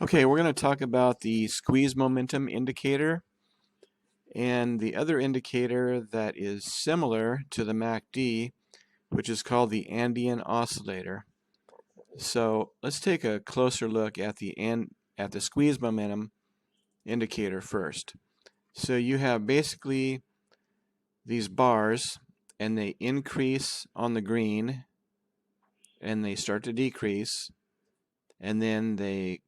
Okay, we're going to talk about the squeeze momentum indicator and the other indicator that is similar to the MACD, which is called the Andean Oscillator. So let's take a closer look at the squeeze momentum indicator first. So you have basically these bars, and they increase on the green, and they start to decrease, and then they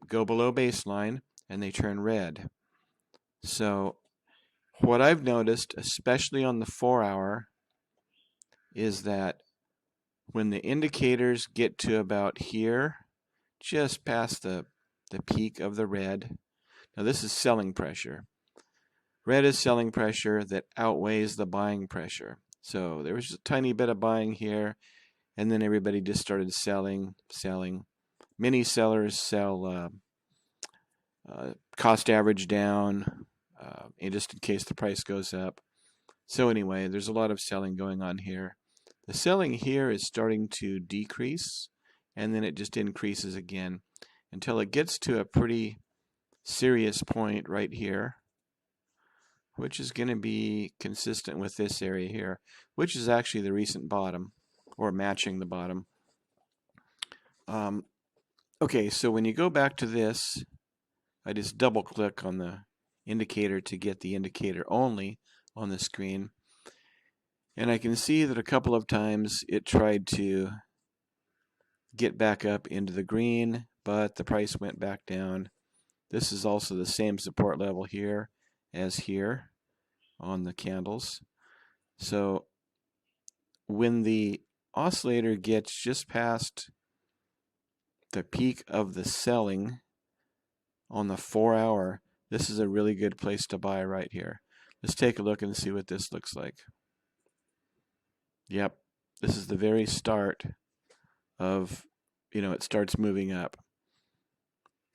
go below baseline, and they turn red. So what I've noticed, especially on the 4-hour, is that when the indicators get to about here, just past the peak of the red, now this is selling pressure. Red is selling pressure that outweighs the buying pressure. So there was just a tiny bit of buying here, and then everybody just started selling. Many sellers sell cost average down, just in case the price goes up. So anyway, there's a lot of selling going on here. The selling here is starting to decrease, and then it just increases again until it gets to a pretty serious point right here, which is going to be consistent with this area here, which is actually the recent bottom, or matching the bottom. Okay, so when you go back to this, I just double click on the indicator to get the indicator only on the screen. And I can see that a couple of times it tried to get back up into the green, but the price went back down. This is also the same support level here as here on the candles. So when the oscillator gets just past the peak of the selling on the 4-hour, this is a really good place to buy right here. Let's take a look and see what this looks like. Yep, this is the very start of, it starts moving up.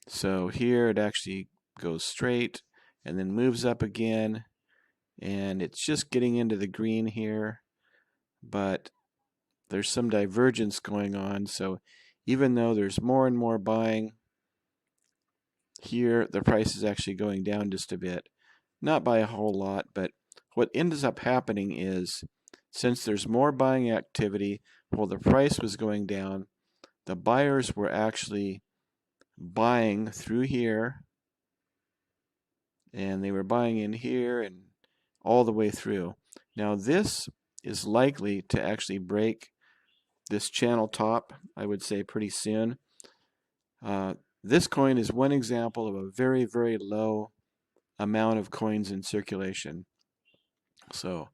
So here it actually goes straight and then moves up again, and it's just getting into the green here, but there's some divergence going on. So even though there's more and more buying, here the price is actually going down just a bit. Not by a whole lot, but what ends up happening is, since there's more buying activity, while the price was going down, the buyers were actually buying through here, and they were buying in here and all the way through. Now this is likely to actually break this channel top, I would say, pretty soon. This coin is one example of a very, very low amount of coins in circulation. So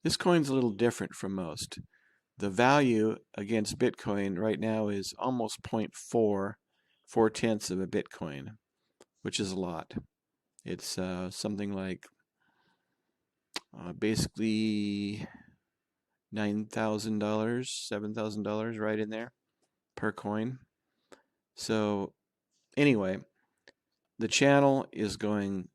this coin's a little different from most. The value against Bitcoin right now is almost 0.4, 4/10 of a Bitcoin, which is a lot. It's something like basically $9,000, $7,000 right in there per coin. So anyway, the channel is going,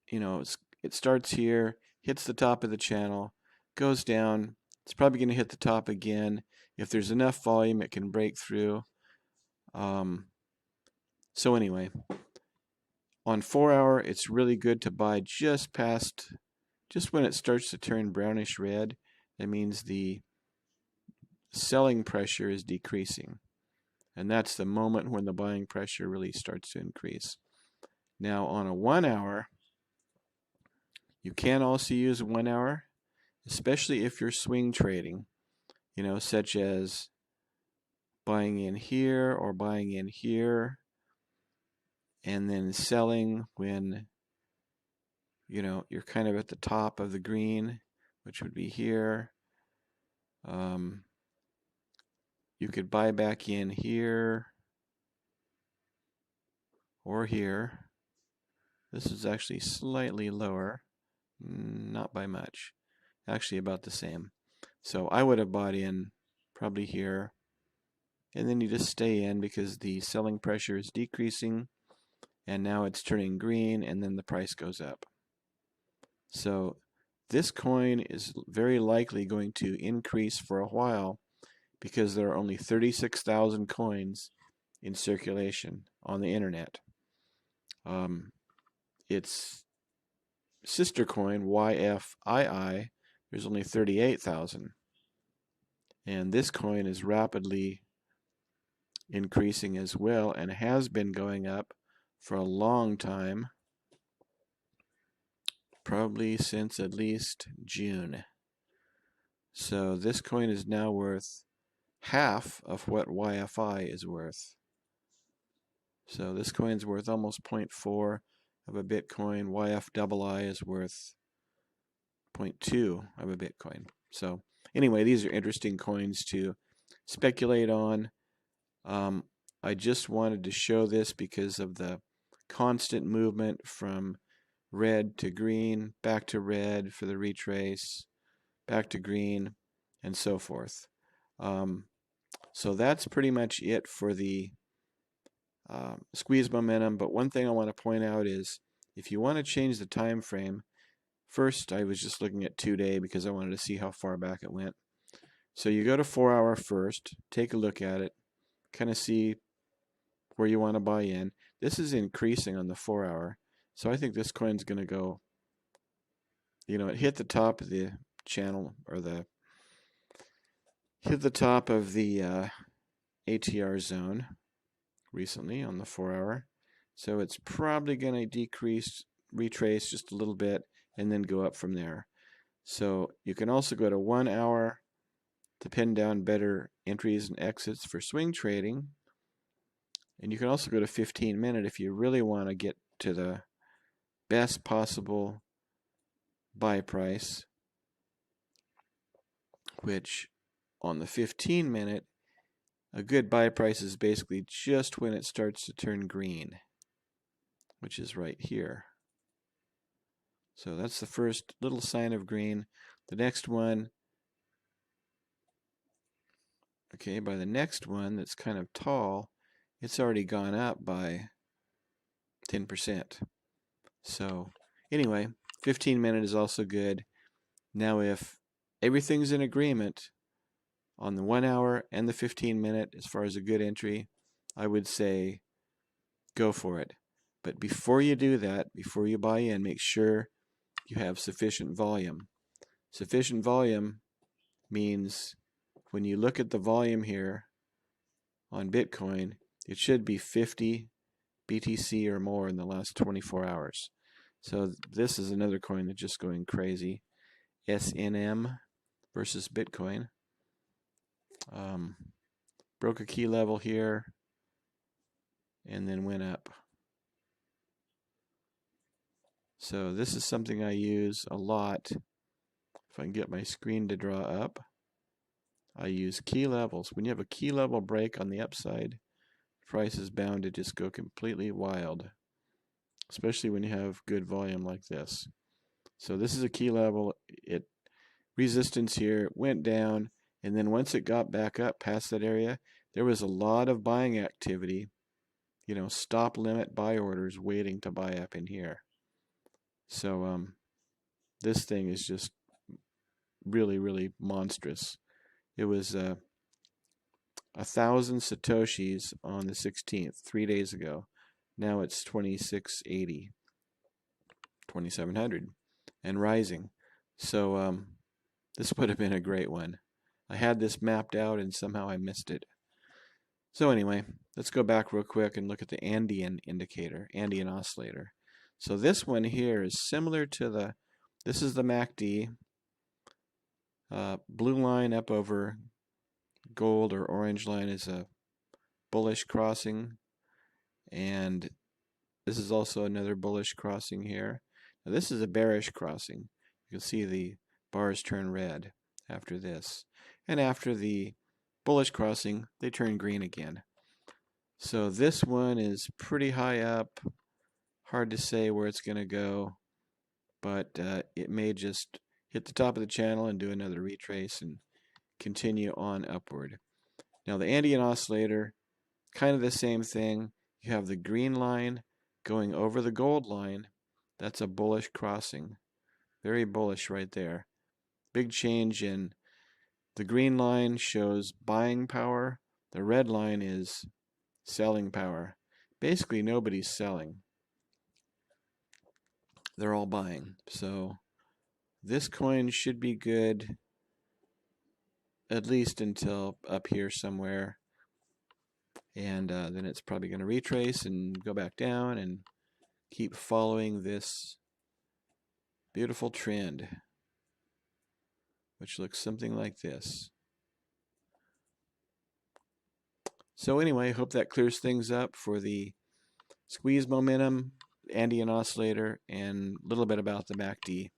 it starts here, hits the top of the channel, goes down. It's probably going to hit the top again. If there's enough volume, it can break through. So anyway, on 4-hour, it's really good to buy just when it starts to turn brownish red. That means the selling pressure is decreasing. And that's the moment when the buying pressure really starts to increase. Now on a 1-hour, you can also use 1-hour, especially if you're swing trading, such as buying in here or buying in here, and then selling when, you're kind of at the top of the green, which would be here. You could buy back in here or here. This is actually slightly lower, not by much, actually about the same. So I would have bought in probably here, and then you just stay in because the selling pressure is decreasing, and now it's turning green, and then the price goes up. So this coin is very likely going to increase for a while because there are only 36,000 coins in circulation on the internet. Its sister coin, YFII, there's only 38,000. And this coin is rapidly increasing as well and has been going up for a long time, probably since at least June. So this coin is now worth half of what YFI is worth. So this coin's worth almost 0.4 of a Bitcoin. YFII is worth 0.2 of a Bitcoin. So anyway, these are interesting coins to speculate on. I just wanted to show this because of the constant movement from red to green, back to red for the retrace, back to green, and so forth. So that's pretty much it for the squeeze momentum. But one thing I want to point out is if you want to change the time frame, first I was just looking at 2-day because I wanted to see how far back it went. So you go to 4-hour first, take a look at it, kind of see where you want to buy in. This is increasing on the 4-hour, so I think this coin's going to go, it hit the top of the channel, or hit the top of the ATR zone recently on the 4-hour. So it's probably going to retrace just a little bit, and then go up from there. So you can also go to 1 hour to pin down better entries and exits for swing trading. And you can also go to 15-minute if you really want to get to the best possible buy price, which on the 15-minute, a good buy price is basically just when it starts to turn green, which is right here. So that's the first little sign of green. The next one, okay, by the next one that's kind of tall, it's already gone up by 10%. So anyway, 15-minute is also good. Now if everything's in agreement on the 1 hour and the 15-minute as far as a good entry, I would say go for it. But before you do that, before you buy in, make sure you have sufficient volume. Sufficient volume means when you look at the volume here on Bitcoin, it should be 50 BTC or more in the last 24 hours. So this is another coin that's just going crazy. SNM versus Bitcoin. Broke a key level here and then went up. So this is something I use a lot. If I can get my screen to draw up, I use key levels. When you have a key level break on the upside, price is bound to just go completely wild, especially when you have good volume like this. So this is a key level. Resistance here went down, and then once it got back up past that area, there was a lot of buying activity, stop limit buy orders waiting to buy up in here. So this thing is just really, really monstrous. It was 1,000 Satoshis on the 16th, 3 days ago. Now it's 2680, 2700, and rising. So this would have been a great one. I had this mapped out and somehow I missed it. So anyway, let's go back real quick and look at the Andean indicator, Andrean Oscillator. So this one here is similar to this is the MACD. Blue line up over gold or orange line is a bullish crossing, and this is also another bullish crossing here. Now this is a bearish crossing. You can see the bars turn red after this, and after the bullish crossing they turn green again. So this one is pretty high up, hard to say where it's going to go, but it may just hit the top of the channel and do another retrace and continue on upward. Now the Andean Oscillator, kind of the same thing. You have the green line going over the gold line. That's a bullish crossing. Very bullish right there. Big change in the green line shows buying power. The red line is selling power. Basically, nobody's selling. They're all buying. So this coin should be good at least until up here somewhere. And then it's probably going to retrace and go back down and keep following this beautiful trend, which looks something like this. So anyway, I hope that clears things up for the squeeze momentum, Andean oscillator, and a little bit about the MACD.